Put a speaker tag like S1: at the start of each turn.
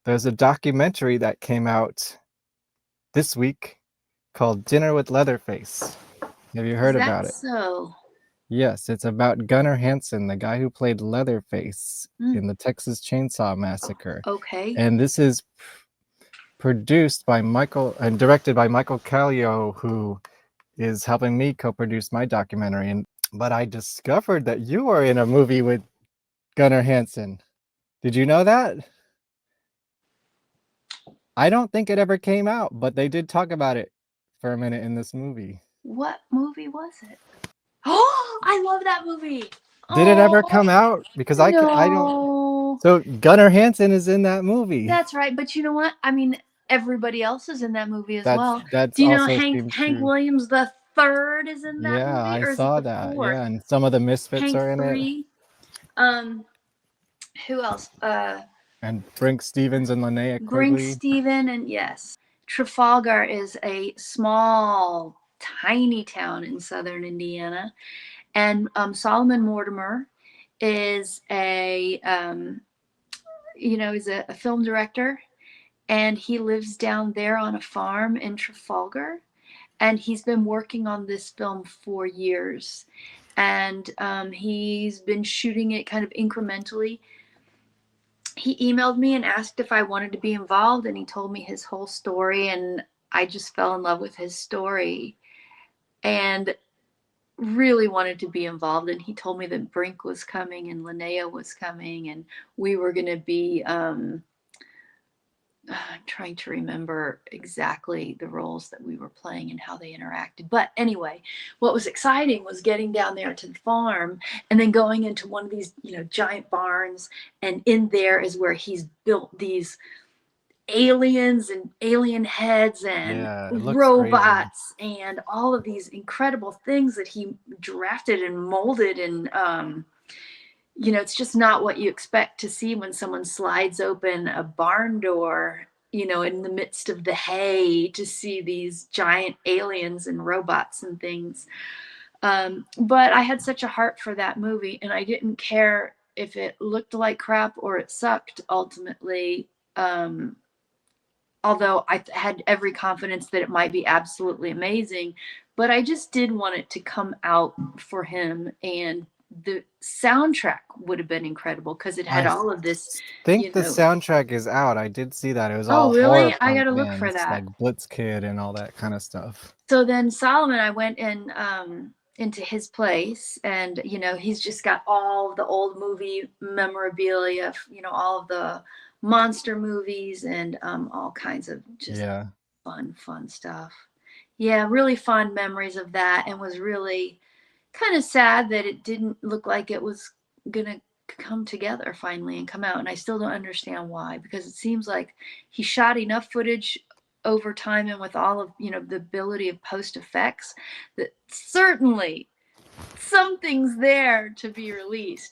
S1: there's a documentary that came out this week called Dinner with Leatherface. Have you
S2: Is
S1: heard
S2: that
S1: about it?
S2: so?
S1: Yes, it's about Gunnar Hansen, the guy who played Leatherface in the Texas Chainsaw Massacre.
S2: Okay.
S1: And this is produced by Michael and directed by Michael Callio, who is helping me co-produce my documentary. But I discovered that you were in a movie with Gunnar Hansen. Did you know that? I don't think it ever came out, but they did talk about it for a minute in this movie.
S2: What movie was it? Oh, I love that movie.
S1: Did it ever
S2: Oh,
S1: come out? Because I don't.
S2: no.
S1: So Gunnar Hansen is in that movie.
S2: That's right. But you know what? I mean, everybody else is in that movie as well.
S1: That's
S2: Do you know
S1: also
S2: Hank
S1: seems
S2: Hank
S1: true.
S2: Williams the third is in that
S1: Yeah,
S2: movie,
S1: I
S2: or is it
S1: saw
S2: the
S1: that.
S2: fourth?
S1: Yeah, and some of the Misfits
S2: Hank
S1: are in it.
S2: 3. Who else?
S1: And Brink Stevens and Linnea
S2: Brink
S1: Quigley.
S2: Steven, and yes. Trafalgar is a small, tiny town in southern Indiana. And Solomon Mortimer is he's a film director, and he lives down there on a farm in Trafalgar, and he's been working on this film for years, and he's been shooting it kind of incrementally. He emailed me and asked if I wanted to be involved, and he told me his whole story, and I just fell in love with his story and really wanted to be involved. And he told me that Brink was coming and Linnea was coming, and we were going to be I'm trying to remember exactly the roles that we were playing and how they interacted. But anyway, what was exciting was getting down there to the farm and then going into one of these, giant barns. And in there is where he's built these aliens and alien heads and
S1: Yeah, it looks crazy.
S2: robots and all of these incredible things that he drafted and molded. And it's just not what you expect to see when someone slides open a barn door, in the midst of the hay, to see these giant aliens and robots and things. But I had such a heart for that movie, and I didn't care if it looked like crap or it sucked ultimately. Although I had every confidence that it might be absolutely amazing, but I just did want it to come out for him. And the soundtrack would have been incredible because it had
S1: I
S2: all of this,
S1: think the soundtrack is out. I did see that. It was
S2: Oh,
S1: all horror
S2: really? I
S1: punk
S2: gotta look for
S1: bands like
S2: that.
S1: Blitzkid and all that kind of stuff.
S2: So then Solomon, I went in into his place, and he's just got all the old movie memorabilia, all of the monster movies and all kinds of just
S1: Yeah.
S2: fun stuff. Yeah, really fond memories of that, and was really kind of sad that it didn't look like it was gonna come together finally and come out. And I still don't understand why, because it seems like he shot enough footage over time, and with all of the ability of post effects, that certainly something's there to be released.